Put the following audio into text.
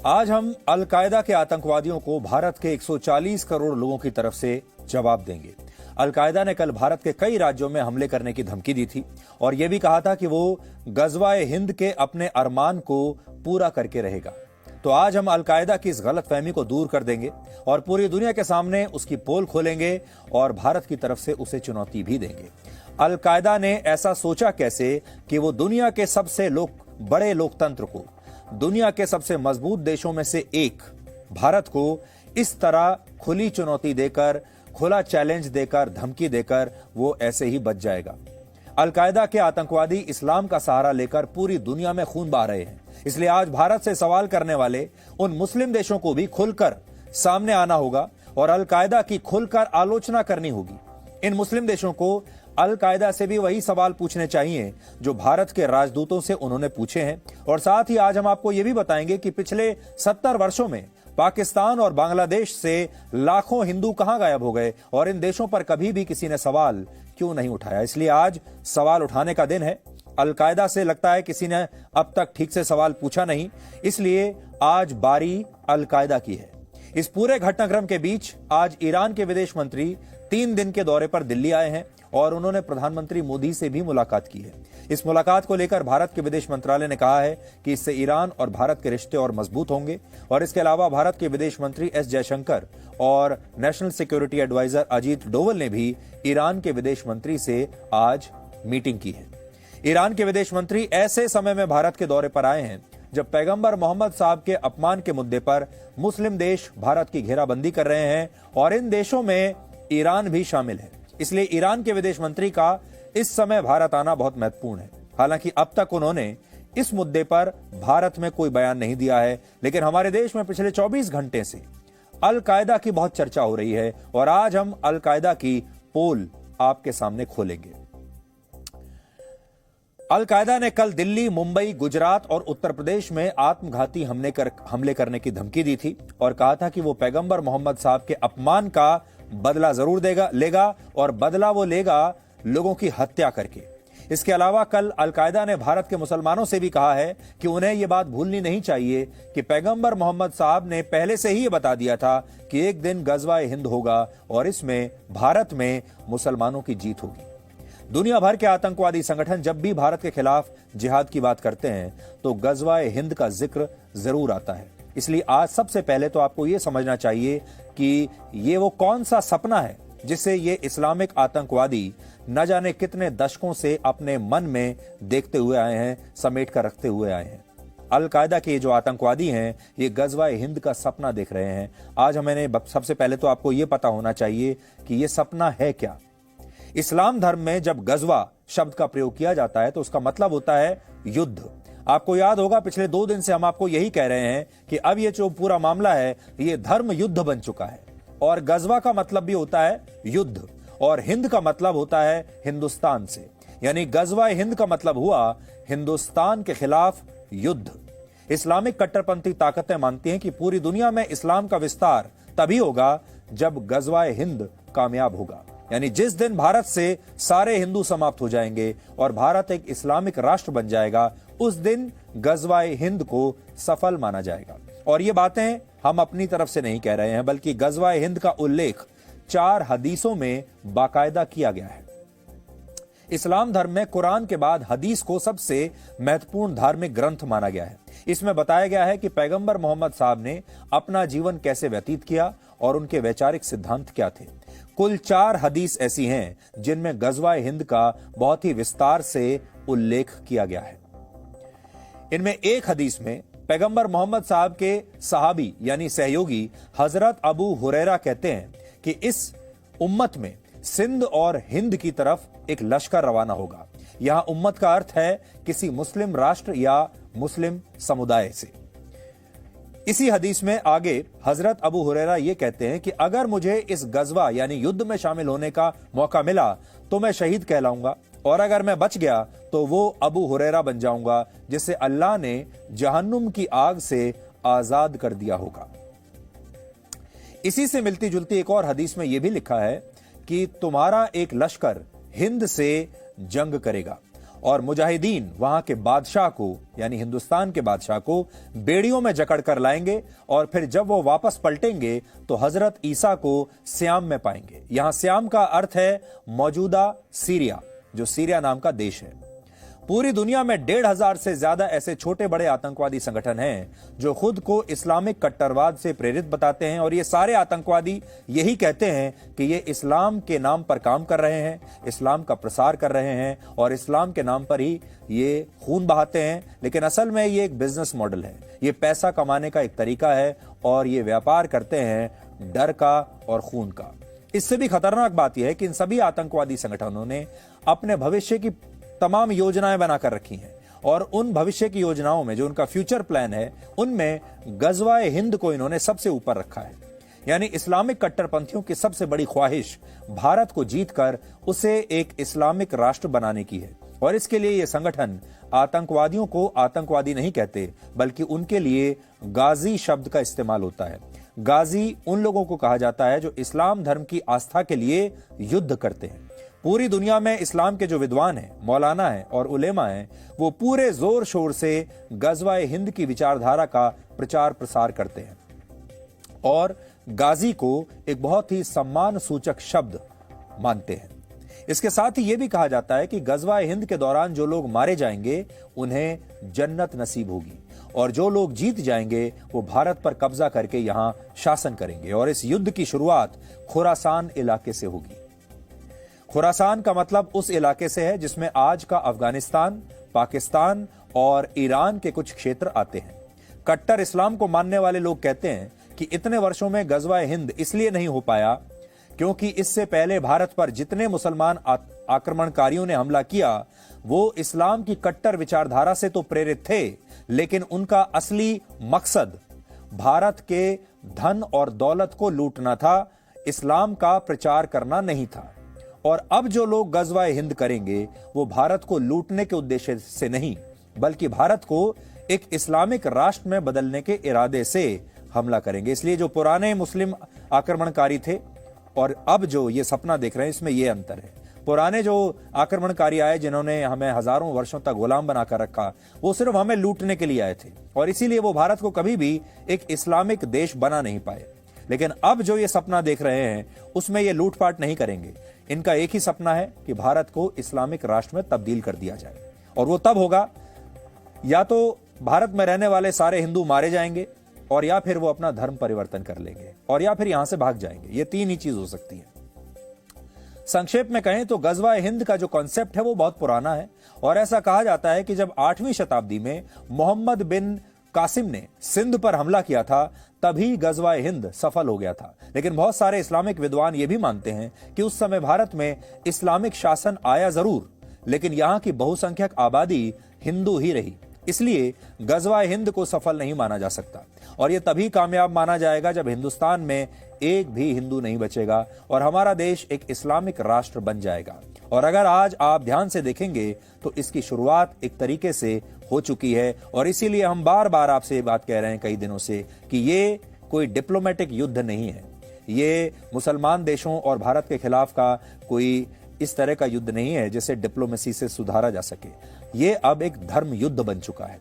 आज हम अलकायदा के आतंकवादियों को भारत के 140 करोड़ लोगों की तरफ से जवाब देंगे। अलकायदा ने कल भारत के कई राज्यों में हमले करने की धमकी दी थी और यह भी कहा था कि वो गजवाए हिंद के अपने अरमान को पूरा करके रहेगा। तो आज हम अलकायदा की इस गलतफहमी को दूर कर देंगे और पूरी दुनिया के सामने उसकी पोल खोलेंगे और भारत की तरफ से उसे चुनौती भी देंगे। अलकायदा ने ऐसा सोचा कैसे कि वो दुनिया के सबसे बड़े लोकतंत्र को, दुनिया के सबसे मजबूत देशों में से एक भारत को इस तरह खुली चुनौती देकर, खुला चैलेंज देकर, धमकी देकर वो ऐसे ही बच जाएगा। अलकायदा के आतंकवादी इस्लाम का सहारा लेकर पूरी दुनिया में खून बहा रहे हैं। इसलिए आज भारत से सवाल करने वाले उन मुस्लिम देशों को भी खुलकर सामने आना होगा और अलकायदा की खुलकर आलोचना करनी होगी। इन मुस्लिम देशों को अलकायदा से भी वही सवाल पूछने चाहिए जो भारत के राजदूतों से उन्होंने पूछे हैं। और साथ ही आज हम आपको यह भी बताएंगे कि पिछले 70 वर्षों में पाकिस्तान और बांग्लादेश से लाखों हिंदू कहां गायब हो गए और इन देशों पर कभी भी किसी ने सवाल क्यों नहीं उठाया। इसलिए आज सवाल उठाने का दिन है। अलकायदा से लगता है किसी ने अब तक ठीक से सवाल पूछा नहीं, इसलिए आज बारी अलकायदा की है। इस पूरे घटनाक्रम के बीच आज ईरान के विदेश मंत्री 3 दिन के दौरे पर दिल्ली आए हैं और उन्होंने प्रधानमंत्री मोदी से भी मुलाकात की है। इस मुलाकात को लेकर भारत के विदेश मंत्रालय ने कहा है कि इससे ईरान और भारत के रिश्ते और मजबूत होंगे। और इसके अलावा भारत के विदेश मंत्री एस जयशंकर और national security adviser Ajit Doval ने भी ईरान के विदेश मंत्री से आज मीटिंग की है। ईरान के विदेश मंत्री ऐसे समय में भारत के दौरे पर आए हैं जब पैगंबर मोहम्मद साहब के अपमान के मुद्दे पर मुस्लिम देश भारत की घेराबंदी कर रहे हैं और इन देशों में ईरान भी शामिल है। इसलिए ईरान के विदेश मंत्री का इस समय भारत आना बहुत महत्वपूर्ण है। हालांकि अब तक उन्होंने इस मुद्दे पर भारत में कोई बयान नहीं दिया है, लेकिन हमारे देश में पिछले 24 घंटे से अलकायदा की बहुत चर्चा हो रही है और आज हम अलकायदा की पोल आपके सामने खोलेंगे। अलकायदा ने कल दिल्ली, मुंबई, गुजरात और उत्तर प्रदेश में आत्मघाती हमले करने की धमकी दी थी और कहा था कि वो पैगंबर मोहम्मद साहब के अपमान का बदला जरूर लेगा और बदला वो लेगा लोगों की हत्या करके। इसके अलावा कल अलकायदा ने भारत के मुसलमानों से भी कहा है कि उन्हें यह बात भूलनी नहीं चाहिए कि पैगंबर मोहम्मद साहब ने पहले से ही ये बता दिया था कि एक दिन गजवाए हिंद होगा और इसमें भारत में मुसलमानों की जीत होगी। दुनिया भर के आतंकवादी संगठन जब भी भारत के खिलाफ जिहाद की बात करते हैं तो गजवाए हिंद का जिक्र जरूर आता है। इसलिए आज सबसे पहले तो आपको यह समझना चाहिए कि ये वो कौन सा सपना है जिसे ये इस्लामिक आतंकवादी न जाने कितने दशकों से अपने मन में देखते हुए आए हैं, समेट कर रखते हुए आए हैं। अलकायदा के जो आतंकवादी हैं ये गजवाए हिंद का सपना देख रहे हैं। आज हमें सबसे पहले तो आपको यह पता होना चाहिए कि यह सपना है क्या। इस्लाम धर्म में जब गजवा शब्द का प्रयोग किया जाता है तो उसका मतलब होता है युद्ध। आपको याद होगा पिछले 2 दिन से हम आपको यही कह रहे हैं कि अब ये जो पूरा मामला है ये धर्म युद्ध बन चुका है और गजवा का मतलब भी होता है युद्ध और हिंद का मतलब होता है हिंदुस्तान से, यानी गजवा हिंद का मतलब हुआ हिंदुस्तान के खिलाफ युद्ध। इस्लामिक कट्टरपंथी ताकतें मानती हैं कि पूरी दुनिया में इस्लाम का विस्तार तभी होगा जब गजवा हिंद कामयाब होगा, यानी जिस दिन भारत से सारे हिंदू समाप्त हो जाएंगे और भारत एक इस्लामिक राष्ट्र बन जाएगा, उस दिन गजवाए हिंद को सफल माना जाएगा। और ये बातें हम अपनी तरफ से नहीं कह रहे हैं, बल्कि गजवाए हिंद का उल्लेख 4 हदीसों में बाकायदा किया गया है। इस्लाम धर्म में कुरान के बाद हदीस को सबसे महत्वपूर्ण धार्मिक ग्रंथ माना गया है। इसमें बताया गया है कि पैगंबर मोहम्मद साहब ने अपना जीवन कैसे व्यतीत किया और उनके वैचारिक सिद्धांत क्या थे। कुल 4 हदीस ऐसी हैं जिनमें गजवाए हिंद का बहुत ही विस्तार से उल्लेख किया गया है। इनमें एक हदीस में पैगंबर मोहम्मद साहब के सहाबी यानी सहयोगी हजरत अबू हुरैरा कहते हैं कि इस उम्मत में सिंध और हिंद की तरफ एक लश्कर रवाना होगा। यहां उम्मत का अर्थ है किसी मुस्लिम राष्ट्र या मुस्लिम समुदाय से। इसी हदीस में आगे हजरत अबू हुरैरा ये कहते हैं कि अगर मुझे इस गजवा यानी युद्ध में शामिल होने का मौका मिला तो मैं शहीद कहलाऊंगा और अगर मैं बच गया तो वो अबू हुरैरा बन जाऊंगा जिसे अल्लाह ने जहन्नुम की आग से आजाद कर दिया होगा। इसी से मिलती जुलती एक और हदीस में यह भी लिखा है कि तुम्हारा एक लश्कर हिंद से जंग करेगा और मुजाहिदीन वहां के बादशाह को, यानी हिंदुस्तान के बादशाह को बेड़ियों में जकड़ कर लाएंगे और फिर जब वो वापस पलटेंगे तो हजरत ईसा को श्याम में पाएंगे। यहां श्याम का अर्थ है मौजूदा सीरिया, जो सीरिया नाम का देश है। पूरी दुनिया में 1,500 से ज्यादा ऐसे छोटे बड़े आतंकवादी संगठन हैं जो खुद को इस्लामिक कट्टरवाद से प्रेरित बताते हैं, और ये सारे आतंकवादी यही कहते हैं कि ये इस्लाम के नाम पर काम कर रहे हैं, इस्लाम का प्रसार कर रहे हैं और इस्लाम के नाम पर ही ये खून बहाते हैं। लेकिन असल में ये एक बिजनेस मॉडल है, ये पैसा कमाने का एक तरीका है और ये व्यापार करते हैं डर का और खून का। इससे भी खतरनाक बात यह है कि इन सभी आतंकवादी संगठनों ने अपने भविष्य की तमाम योजनाएं बनाकर रखी हैं और उन भविष्य की योजनाओं में जो उनका फ्यूचर प्लान है उनमें गजवाए हिंद को इन्होंने सबसे ऊपर रखा है। यानी इस्लामिक कट्टरपंथियों की सबसे बड़ी ख्वाहिश भारत को जीतकर उसे एक इस्लामिक राष्ट्र बनाने की है, और इसके लिए ये संगठन आतंकवादियों को आतंकवादी नहीं कहते, बल्कि उनके लिए गाजी शब्द का इस्तेमाल होता है। गाजी उन लोगों को कहा जाता है जो इस्लाम धर्म की आस्था के लिए युद्ध करते हैं। पूरी दुनिया में इस्लाम के जो विद्वान हैं, मौलाना हैं और उलेमा हैं, वो पूरे जोर शोर से गजवाए हिंद की विचारधारा का प्रचार प्रसार करते हैं और गाजी को एक बहुत ही सम्मान सूचक शब्द मानते हैं। इसके साथ ही यह भी कहा जाता है कि गजवाए हिंद के दौरान जो लोग मारे जाएंगे उन्हें जन्नत नसीब होगी, और जो लोग जीत जाएंगे वो भारत पर कब्जा करके यहां शासन करेंगे। और इस युद्ध की शुरुआत खुरासान इलाके से होगी। खुरासान का मतलब उस इलाके से है जिसमें आज का अफगानिस्तान, पाकिस्तान और ईरान के कुछ क्षेत्र आते हैं। कट्टर इस्लाम को मानने वाले लोग कहते हैं कि इतने वर्षों में गजवाए हिंद इसलिए नहीं हो पाया क्योंकि इससे पहले भारत पर जितने मुसलमान आक्रमणकारियों ने हमला किया वो इस्लाम की कट्टर विचारधारा से तो प्रेरित थे, लेकिन उनका असली मकसद भारत के धन और दौलत को लूटना था, इस्लाम का प्रचार करना नहीं था। और अब जो लोग गजवाए हिंद करेंगे वो भारत को लूटने के उद्देश्य से नहीं, बल्कि भारत को एक इस्लामिक राष्ट्र में बदलने के इरादे से हमला करेंगे। इसलिए जो पुराने मुस्लिम आक्रमणकारी थे और अब जो ये सपना देख रहे हैं, इसमें यह अंतर है। पुराने जो आक्रमणकारी आए जिन्होंने हमें हजारों वर्षों तक गुलाम बनाकर रखा, वो सिर्फ हमें लूटने के लिए आए थे और इसीलिए वो भारत को कभी भी एक इस्लामिक देश बना नहीं पाए। लेकिन अब जो ये सपना देख रहे हैं उसमें ये लूटपाट नहीं करेंगे। इनका एक ही सपना है कि भारत को इस्लामिक राष्ट्र में तब्दील कर दिया जाए, और वो तब होगा या तो भारत में रहने वाले सारे हिंदू मारे जाएंगे, और या फिर वो अपना धर्म परिवर्तन कर लेंगे, और या फिर यहां से भाग जाएंगे। ये तीन ही चीज हो सकती है। संक्षेप में कहें तो गजवाए हिंद का जो कॉन्सेप्ट है वो बहुत पुराना है, और ऐसा कहा जाता है कि जब 8वीं शताब्दी में मोहम्मद बिन कासिम ने सिंध पर हमला किया था तभी गजवाए हिंद सफल हो गया था। लेकिन बहुत सारे इस्लामिक विद्वान ये भी मानते हैं कि उस समय भारत में इस्लामिक शासन आया जरूर, लेकिन यहां की बहुसंख्यक आबादी हिंदू ही रही, इसलिए गजवाए हिंद को सफल नहीं माना जा सकता। और यह तभी कामयाब माना जाएगा जब हिंदुस्तान में एक भी हिंदू नहीं बचेगा और हमारा देश एक इस्लामिक राष्ट्र बन जाएगा। और अगर आज आप ध्यान से देखेंगे तो इसकी शुरुआत एक तरीके से हो चुकी है, और इसीलिए हम बार बार आपसे ये बात कह रहे हैं कई दिनों से कि ये कोई डिप्लोमेटिक युद्ध नहीं है, ये मुसलमान देशों और भारत के खिलाफ का कोई इस तरह का युद्ध नहीं है जिसे डिप्लोमेसी से सुधारा जा सके। ये अब एक धर्म युद्ध बन चुका है।